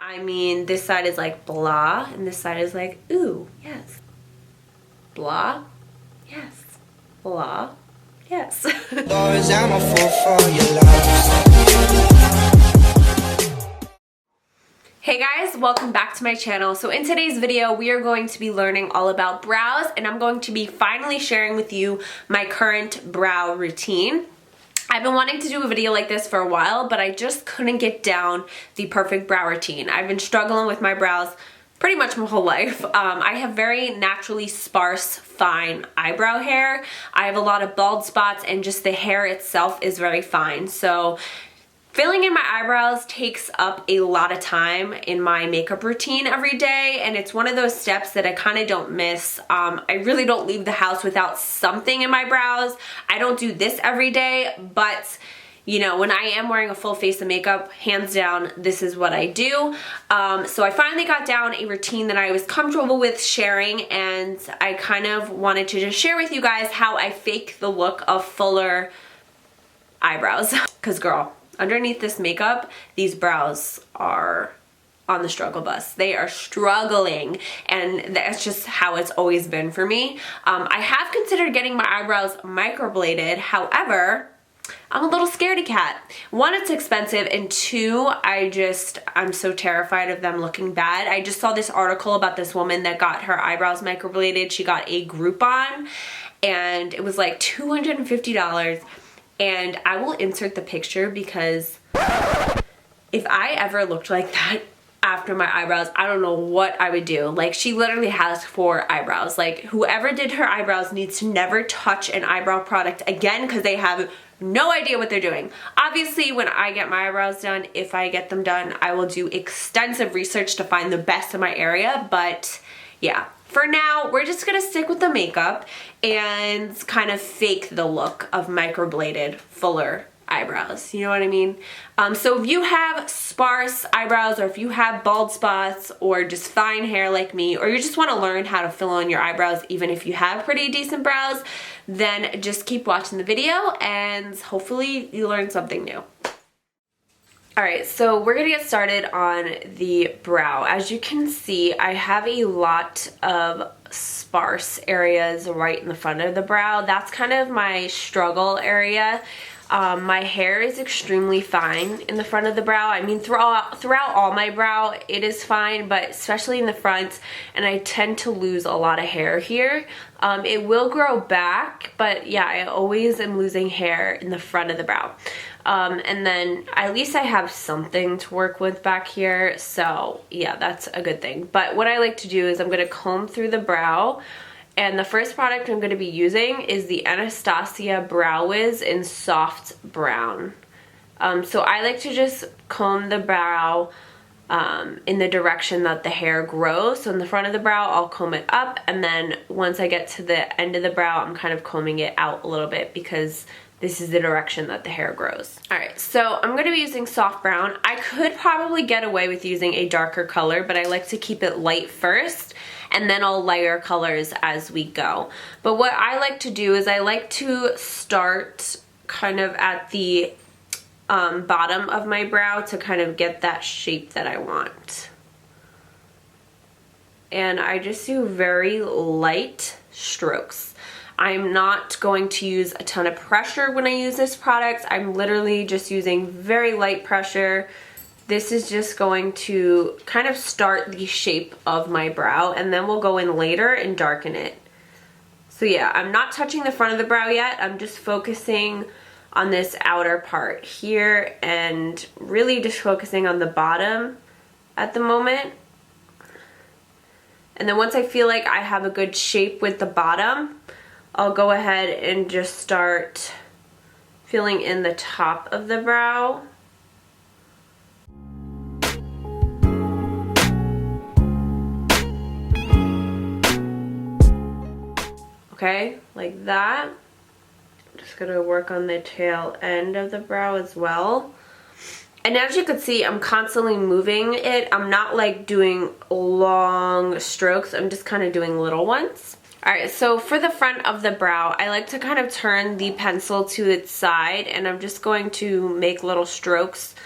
I mean, this side is like blah, and this side is like, ooh, yes. Blah, yes. Blah, yes. Hey guys, welcome back to my channel. So in today's video, we are going to be learning all about brows, and I'm going to be finally sharing with you my current brow routine. I've been wanting to do a video like this for a while, but I just couldn't get down the perfect brow routine. I've been struggling with my brows pretty much my whole life. I have very naturally sparse, fine eyebrow hair. I have a lot of bald spots, and just the hair itself is very fine. So filling in my eyebrows takes up a lot of time in my makeup routine every day, and it's one of those steps that I kind of don't miss. I really don't leave the house without something in my brows. I don't do this every day, but you know, when I am wearing a full face of makeup, hands down, this is what I do. So I finally got down a routine that I was comfortable with sharing, and I kind of wanted to just share with you guys how I fake the look of fuller eyebrows. Because girl, underneath this makeup, these brows are on the struggle bus. They are struggling, and that's just how it's always been for me. I have considered getting my eyebrows microbladed. However, I'm a little scaredy cat. One, it's expensive, and two, I'm so terrified of them looking bad. I just saw this article about this woman that got her eyebrows microbladed. She got a Groupon, and it was like $250. And I will insert the picture, because if I ever looked like that after my eyebrows, I don't know what I would do. Like, she literally has 4 eyebrows. Like, whoever did her eyebrows needs to never touch an eyebrow product again, because they have no idea what they're doing. Obviously, when I get my eyebrows done, if I get them done, I will do extensive research to find the best in my area. But yeah, for now, we're just gonna stick with the makeup and kind of fake the look of microbladed, fuller eyebrows. You know what I mean? So if you have sparse eyebrows, or if you have bald spots, or just fine hair like me, or you just want to learn how to fill in your eyebrows even if you have pretty decent brows, then just keep watching the video and hopefully you learn something new. Alright, so we're going to get started on the brow. As you can see, I have a lot of sparse areas right in the front of the brow. That's kind of my struggle area. My hair is extremely fine in the front of the brow. I mean, throughout all my brow, it is fine, but especially in the front, and I tend to lose a lot of hair here. It will grow back, but yeah, I always am losing hair in the front of the brow. And then at least I have something to work with back here, so yeah, that's a good thing. But what I like to do is I'm going to comb through the brow, and the first product I'm going to be using is the Anastasia Brow Wiz in Soft Brown. So I like to just comb the brow in the direction that the hair grows. So in the front of the brow, I'll comb it up, and then once I get to the end of the brow, I'm kind of combing it out a little bit, because this is the direction that the hair grows. Alright, so I'm going to be using soft brown. I could probably get away with using a darker color, but I like to keep it light first, and then I'll layer colors as we go. But what I like to do is I like to start kind of at the bottom of my brow to kind of get that shape that I want. And I just do very light strokes. I'm not going to use a ton of pressure when I use this product. I'm literally just using very light pressure. This is just going to kind of start the shape of my brow, and then we'll go in later and darken it. So yeah, I'm not touching the front of the brow yet. I'm just focusing on this outer part here, and really just focusing on the bottom at the moment. And then once I feel like I have a good shape with the bottom, I'll go ahead and just start filling in the top of the brow. Okay, like that. I'm just gonna work on the tail end of the brow as well. And as you can see, I'm constantly moving it. I'm not like doing long strokes, I'm just kind of doing little ones. Alright, so for the front of the brow, I like to kind of turn the pencil to its side, and I'm just going to make little strokes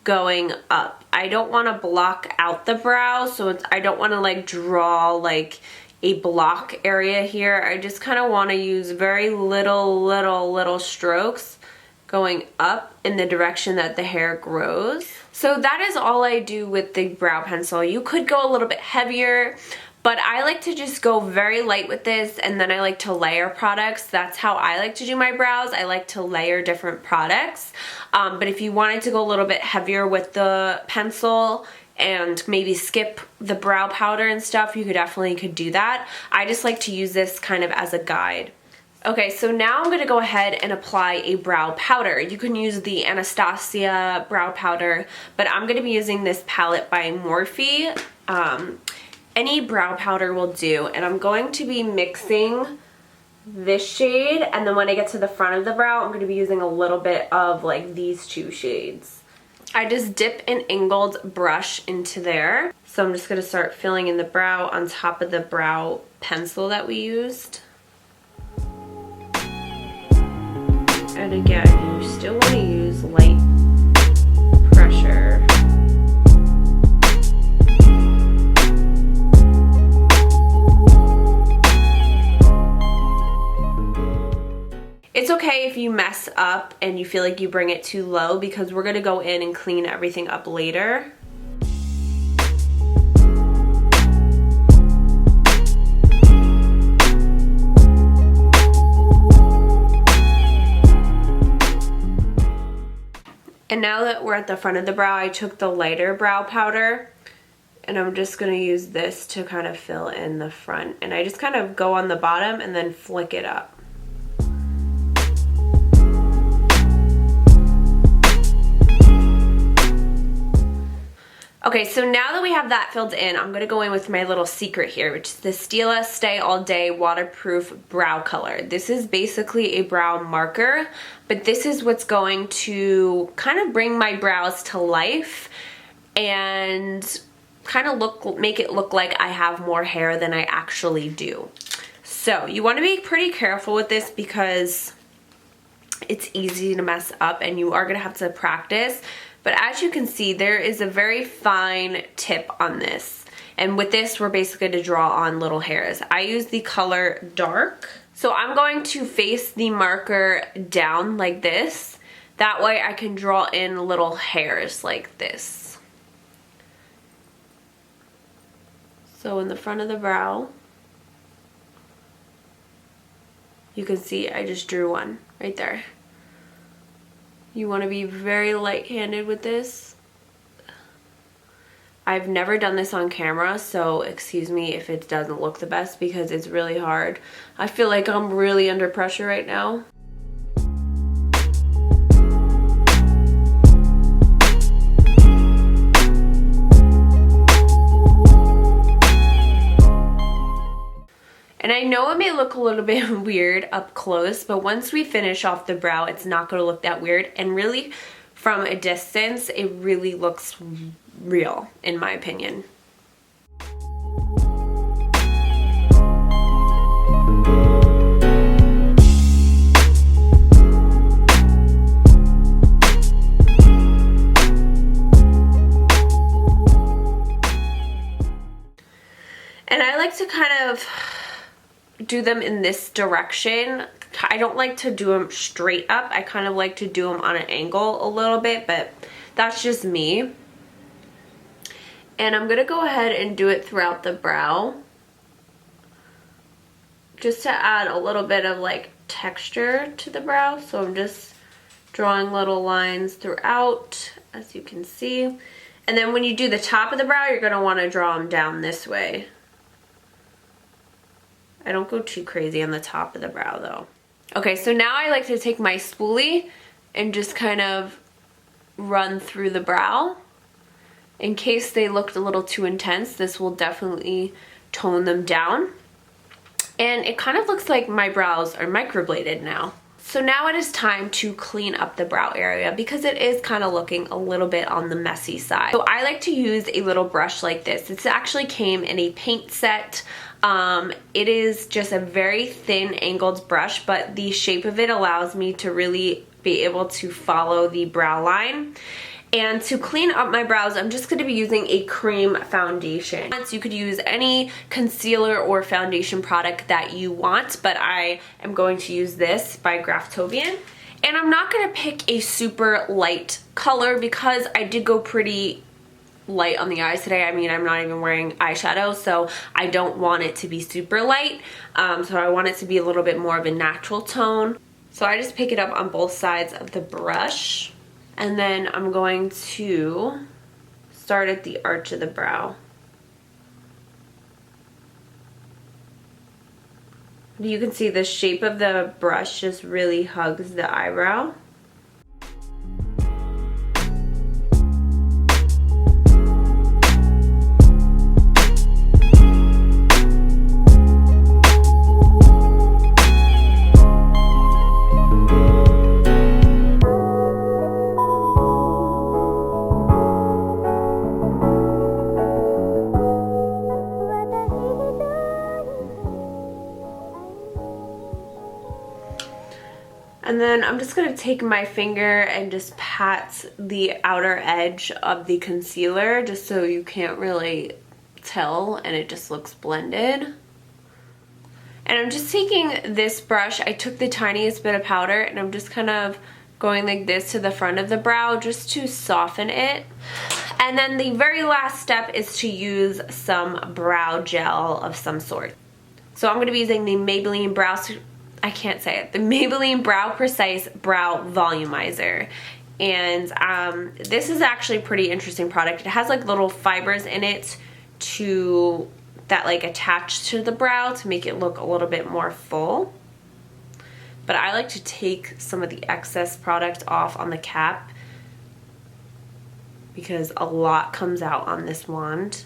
going up. I don't want to block out the brow, so I don't want to like draw like a block area here. I just kind of want to use very little strokes going up in the direction that the hair grows. So that is all I do with the brow pencil. You could go a little bit heavier, but I like to just go very light with this, and then I like to layer products. That's how I like to do my brows. I like to layer different products. But if you wanted to go a little bit heavier with the pencil and maybe skip the brow powder and stuff, you could do that. I just like to use this kind of as a guide. Okay, so now I'm gonna go ahead and apply a brow powder. You can use the Anastasia brow powder, but I'm gonna be using this palette by Morphe. Any brow powder will do, and I'm going to be mixing this shade, and then when I get to the front of the brow, I'm gonna be using a little bit of like these two shades. I just dip an angled brush into there. So I'm just gonna start filling in the brow on top of the brow pencil that we used. And again, you still want to use light pressure. It's okay if you mess up and you feel like you bring it too low, because we're going to go in and clean everything up later. And now that we're at the front of the brow, I took the lighter brow powder, and I'm just going to use this to kind of fill in the front. And I just kind of go on the bottom and then flick it up. Okay, so now that we have that filled in, I'm going to go in with my little secret here, which is the Stila Stay All Day Waterproof Brow Color. This is basically a brow marker, but this is what's going to kind of bring my brows to life and kind of make it look like I have more hair than I actually do. So you want to be pretty careful with this because it's easy to mess up and you are going to have to practice. But as you can see, there is a very fine tip on this. And with this, we're basically going to draw on little hairs. I use the color Dark. So I'm going to face the marker down like this. That way I can draw in little hairs like this. So in the front of the brow, you can see I just drew one right there. You want to be very light-handed with this. I've never done this on camera, so excuse me if it doesn't look the best because it's really hard. I feel like I'm really under pressure right now. And I know it may look a little bit weird up close, but once we finish off the brow, it's not going to look that weird. And really, from a distance, it really looks real, in my opinion. And I like to kind of do them in this direction. I don't like to do them straight up. I kind of like to do them on an angle a little bit, but that's just me. And I'm gonna go ahead and do it throughout the brow, just to add a little bit of like texture to the brow. So I'm just drawing little lines throughout, as you can see. And then when you do the top of the brow, you're gonna wanna draw them down this way. I don't go too crazy on the top of the brow though. Okay, so now I like to take my spoolie and just kind of run through the brow. In case they looked a little too intense, this will definitely tone them down. And it kind of looks like my brows are microbladed now. So now it is time to clean up the brow area because it is kind of looking a little bit on the messy side. So I like to use a little brush like this. It actually came in a paint set. It is just a very thin angled brush, but the shape of it allows me to really be able to follow the brow line. And to clean up my brows, I'm just going to be using a cream foundation. So you could use any concealer or foundation product that you want, but I am going to use this by Graftobian. And I'm not going to pick a super light color because I did go pretty light on the eyes today. I mean, I'm not even wearing eyeshadow, so I don't want it to be super light. So I want it to be a little bit more of a natural tone. So I just pick it up on both sides of the brush. And then I'm going to start at the arch of the brow. You can see the shape of the brush just really hugs the eyebrow. And then I'm just going to take my finger and just pat the outer edge of the concealer just so you can't really tell and it just looks blended. And I'm just taking this brush, I took the tiniest bit of powder and I'm just kind of going like this to the front of the brow just to soften it. And then the very last step is to use some brow gel of some sort. So I'm going to be using the Maybelline the Maybelline Brow Precise Brow Volumizer. And this is actually a pretty interesting product. It has like little fibers in it that like attach to the brow to make it look a little bit more full. But I like to take some of the excess product off on the cap because a lot comes out on this wand.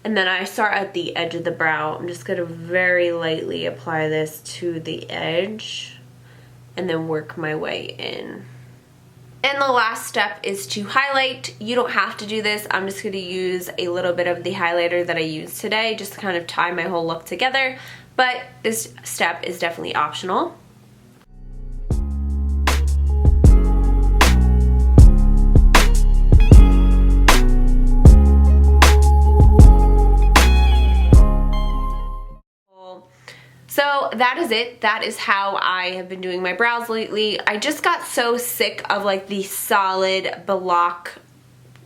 And then I start at the edge of the brow. I'm just going to very lightly apply this to the edge and then work my way in. And the last step is to highlight. You don't have to do this. I'm just going to use a little bit of the highlighter that I used today just to kind of tie my whole look together. But this step is definitely optional. So that is it. That is how I have been doing my brows lately. I just got so sick of like the solid block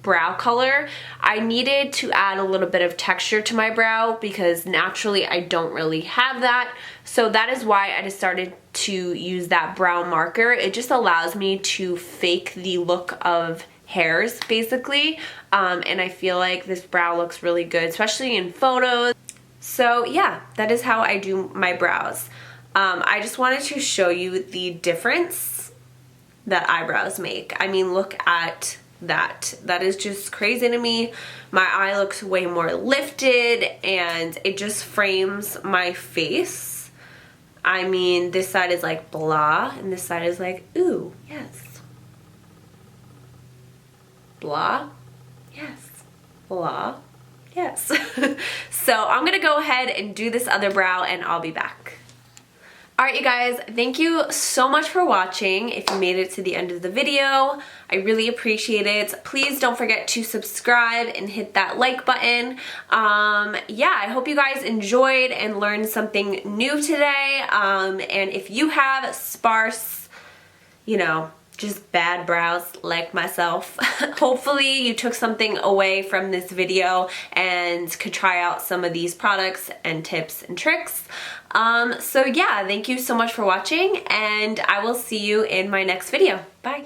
brow color. I needed to add a little bit of texture to my brow because naturally I don't really have that. So that is why I just started to use that brow marker. It just allows me to fake the look of hairs basically. And I feel like this brow looks really good, especially in photos. So yeah, that is how I do my brows. I just wanted to show you the difference that eyebrows make. I mean, look at that. That is just crazy to me. My eye looks way more lifted and it just frames my face. I mean, this side is like blah and this side is like, ooh, yes. Blah, yes. Blah. Yes. So I'm gonna go ahead and do this other brow and I'll be back. Alright you guys, thank you so much for watching. If you made it to the end of the video, I really appreciate it. Please don't forget to subscribe and hit that like button. Yeah, I hope you guys enjoyed and learned something new today. And if you have sparse, you know, just bad brows like myself, hopefully you took something away from this video and could try out some of these products and tips and tricks. So yeah, thank you so much for watching and I will see you in my next video. Bye.